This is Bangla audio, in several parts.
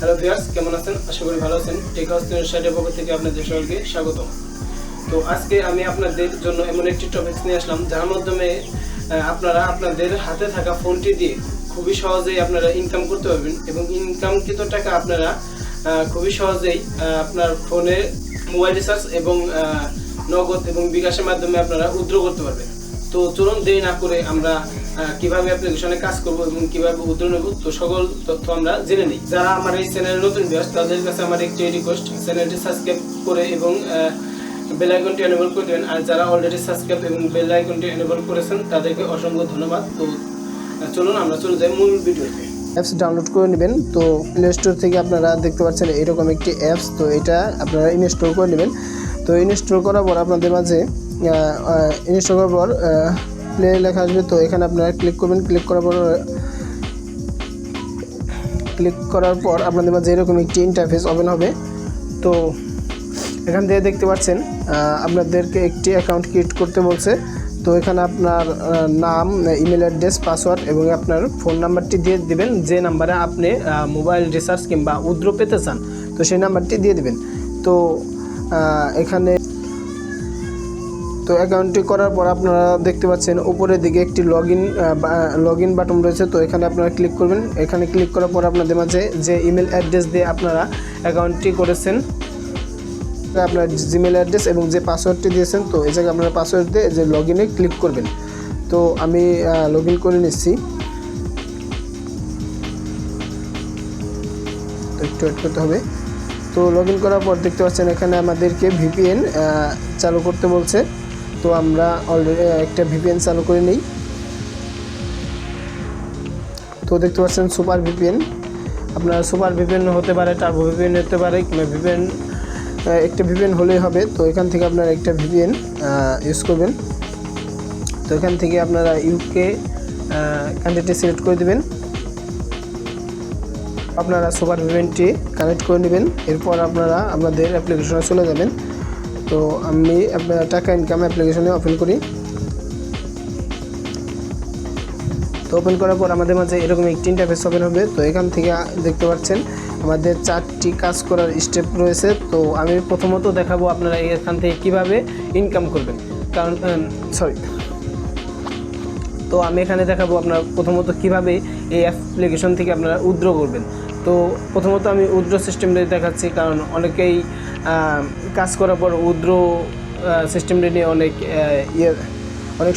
হ্যালো ভিউয়ার্স, কেমন আছেন? আশা করি ভালো আছেন। টেক হাউস সাইডের পক্ষ থেকে আপনাদের সকলকে স্বাগত। তো আজকে আমি আপনাদের জন্য এমন একটি টপিক নিয়ে আসলাম যার মাধ্যমে আপনারা আপনাদের হাতে থাকা ফোনটি দিয়ে খুবই সহজেই আপনারা ইনকাম করতে পারবেন এবং ইনকামকৃত টাকা আপনারা খুবই সহজেই আপনার ফোনে মোবাইল রিচার্জ এবং নগদ এবং বিকাশের মাধ্যমে আপনারা উইথড্র করতে পারবেন। তো চলুন দেরি না করে আমরা কিভাবে অ্যাপ্লিকেশনে কাজ করব এবং কিভাবে উইথড্র নেব তো সকল তথ্য আমরা জেনে নিই। যারা আমার এই চ্যানেলে নতুন ভিউয়ার্স তাদের কাছে আমার একটি রিকোয়েস্ট, চ্যানেলটি সাবস্ক্রাইব করে এবং বেল আইকনটি এনেবল করে দেবেন। আর যারা অলরেডি সাবস্ক্রাইব এবং বেল আইকনটি এনেবল করেছেন তাদেরকে অসংখ্য ধন্যবাদ। তো চলুন আমরা চলে যাই মূল ভিডিওতে। অ্যাপস ডাউনলোড করে নেবেন। তো প্লে স্টোর থেকে আপনারা দেখতে পাচ্ছেন এরকম একটি অ্যাপস, তো এটা আপনারা ইনস্টল করে নেবেন। তো ইনস্টল করার পর আপনাদের মাঝে ইনস্টল করার পর প্লে লেখা আসবে। তো এখানে আপনারা ক্লিক করবেন। ক্লিক করার পর আপনাদের মাঝে এরকম একটি ইন্টারফেস ওপেন হবে। তো এখান থেকে দেখতে পাচ্ছেন আপনাদেরকে একটি অ্যাকাউন্ট ক্রিয়েট করতে বলছে। তো এখানে আপনার নাম, ইমেল অ্যাড্রেস, পাসওয়ার্ড এবং আপনার ফোন নাম্বারটি দিয়ে দিবেন। যে নাম্বারে আপনি মোবাইল রিচার্জ কিংবা উইথড্র পেতে চান তো সেই নাম্বারটি দিয়ে দিবেন। তো এখানে অ্যাকাউন্টটি করার পর আপনারা দেখতে পাচ্ছেন উপরের দিকে একটি লগ ইন বাটন রয়েছে। তো এখানে আপনারা ক্লিক করবেন। এখানে ক্লিক করার পর আপনাদের মাঝে যে ইমেল অ্যাড্রেস দিয়ে আপনারা অ্যাকাউন্টটি করেছেন, আপনার জিমেল অ্যাড্রেস এবং যে পাসওয়ার্ডটি দিয়েছেন, তো এই জায়গায় আপনারা পাসওয়ার্ড দিয়ে যে লগ ইনে ক্লিক করবেন। তো আমি লগ ইন করে নিচ্ছি, তো একটু ওয়েট করতে হবে। তো লগ ইন করার পর দেখতে পাচ্ছেন এখানে আমাদেরকে ভিপিএন চালু করতে বলছে। তো আমরা অলরেডি একটা ভিপিএন চালু করে নিই। তো দেখতে পাচ্ছেন সুপার ভিপিএন, আপনার সুপার ভিপিএন হতে পারে, টার্বো ভিপিএন হতে পারে, কিংবা ভিপিএন একটা ভিপিএন হলেই হবে। তো এখান থেকে আপনারা একটা ভিপিএন ইউজ করবেন। তো এখান থেকে আপনারা ইউকে কান্ট্রিটি সিলেক্ট করে দেবেন। আপনারা সুপার ভিপিএনটি কানেক্ট করে নেবেন। এরপর আপনারা আপনাদের অ্যাপ্লিকেশনে চলে যাবেন। তো আমি আপনার টাকা ইনকাম অ্যাপ্লিকেশনে ওপেন করি। তো ওপেন করার পর আমাদের মাঝে এরকম একটি ইন্টারফেস ওপেন হবে। তো এখান থেকে দেখতে পাচ্ছেন আমাদের 4টি কাজ করার স্টেপ রয়েছে। তো আমি প্রথমত দেখাবো আপনারা এখান থেকে কিভাবে ইনকাম করবেন, কারণ তো আমি এখানে দেখাবো আপনারা প্রথমত কিভাবে এই অ্যাপ্লিকেশন থেকে আপনারা উইথড্র করবেন। তো প্রথমত আমি উইথড্র সিস্টেমটা দেখাচ্ছি, কারণ অনেকেই কাজ করার পর উইথড্র সিস্টেমটা নিয়ে অনেক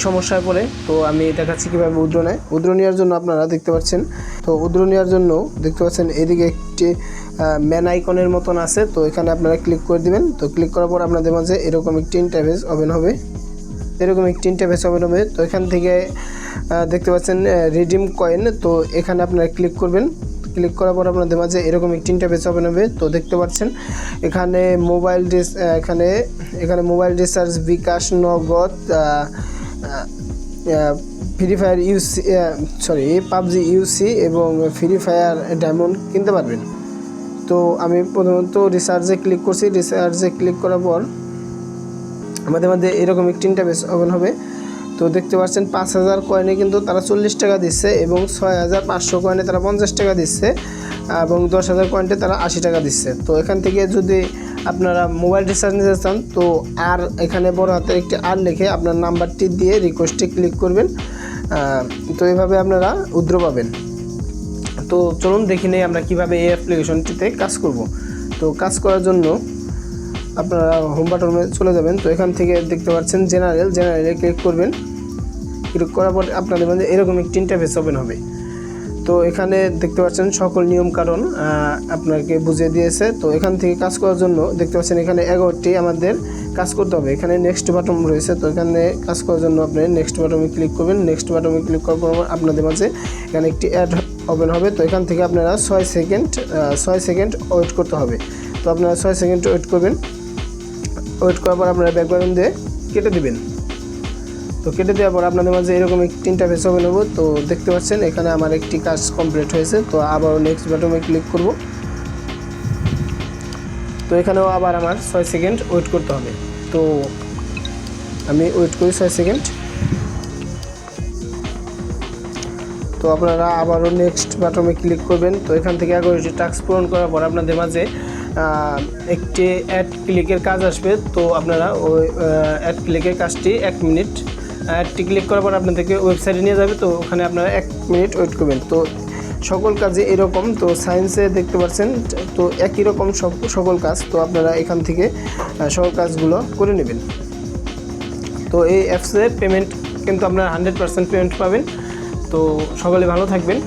সমস্যায় পড়ে। তো আমি দেখাচ্ছি কীভাবে উইথড্র নেয়। উইথড্র নেওয়ার জন্য আপনারা দেখতে পাচ্ছেন, তো উইথড্র নেওয়ার জন্য দেখতে পাচ্ছেন এদিকে একটি ম্যান আইকনের মতন আছে। তো এখানে আপনারা ক্লিক করে দিবেন। তো ক্লিক করার পর আপনাদের মাঝে এরকম একটি ইন্টারফেস ওপেন হবে। তো এখান থেকে দেখতে পাচ্ছেন রিডিম কয়েন। তো এখানে আপনারা ক্লিক করবেন। ক্লিক করার পর আপনাদের মাঝে এরকম একটি ইন্টারফেস ওপেন হবে। তো দেখতে পাচ্ছেন এখানে মোবাইল রিচার্জ, বিকাশ, নগদ, ফ্রি ফায়ার পাবজি ইউসি এবং ফ্রি ফায়ার ডায়মন্ড কিনতে পারবেন। তো আমি প্রথমত রিচার্জে ক্লিক করছি। রিচার্জে ক্লিক করার পর আমাদের মধ্যে এরকম একটি ইন্টারফেস ওপেন হবে। তো দেখতে পাচ্ছেন 5000 কয়েনে কিন্তু তারা 40 টাকা দিচ্ছে এবং 6500 কয়েনে তারা 50 টাকা দিচ্ছে এবং 10,000 কয়েনে তারা 80 টাকা দিচ্ছে। তো এখান থেকে যদি আপনারা মোবাইল রিচার্জ নিতে চান তো আর এখানে বড় হাতের একটি আর লিখে আপনার নাম্বারটি দিয়ে রিকোয়েস্টে ক্লিক করবেন। তো এইভাবে আপনারা উইথড্র পাবেন। তো চলুন দেখি নেই আমরা কীভাবে এই অ্যাপ্লিকেশনটিতে কাজ করব। তো কাজ করার জন্য আপনারা হোম বাটনে চলে যাবেন। তো এখান থেকে দেখতে পাচ্ছেন জেনারেলে ক্লিক করবেন। ক্লিক করার পর আপনাদের মধ্যে এরকম একটি ইন্টারফেস ওপেন হবে। তো এখানে দেখতে পাচ্ছেন সকল নিয়মকানুন আপনাকে বুঝিয়ে দিয়েছে। তো এখান থেকে কাজ করার জন্য দেখতে পাচ্ছেন এখানে 11টি আমাদের কাজ করতে হবে। এখানে নেক্সট বাটন রয়েছে। তো এখানে কাজ করার জন্য আপনি নেক্সট বাটনে ক্লিক করবেন। নেক্সট বাটনে ক্লিক করার পর আপনাদের মাঝে এখানে একটি অ্যাড ওপেন হবে। তো এখান থেকে আপনারা 6 সেকেন্ড ওয়েট করতে হবে। তো আপনারা 6 সেকেন্ড ওয়েট করবেন। ওয়েট করার পর আপনারা ব্যাকগ্রাউন্ড দিয়ে কেটে দেবেন। তো কেটে দেওয়ার পর আপনাদের মাঝে এরকম একটি ইন্টারফেস ওপেন হবে। তো দেখতে পাচ্ছেন এখানে আমার একটি কাজ কমপ্লিট হয়েছে। তো আবার নেক্সট বাটনে ক্লিক করব। তো এখানেও আবার আমার 6 সেকেন্ড ওয়েট করতে হবে। তো আমি ওয়েট করি 6 সেকেন্ড। তো আপনারা আবারও নেক্সট বাটনে ক্লিক করবেন। তো এখান থেকে 11টি টাস্ক পূরণ করার পর আপনাদের মাঝে একটি অ্যাড ক্লিকের কাজ আসবে। তো আপনারা ওই অ্যাড ক্লিকের কাজটি 1 মিনিট, অ্যাডটি ক্লিক করার পর আপনাদেরকে ওয়েবসাইটে নিয়ে যাবে। তো ওখানে আপনারা 1 মিনিট ওয়েট করবেন। তো সকল কাজে এরকম, তো সায়েন্সে দেখতে পাচ্ছেন তো একই রকম সকল কাজ। তো আপনারা এখান থেকে সকল কাজগুলো করে নেবেন। তো এই অ্যাপসে পেমেন্ট কিন্তু আপনারা 100% পেমেন্ট পাবেন। তো সকলে ভালো থাকবেন।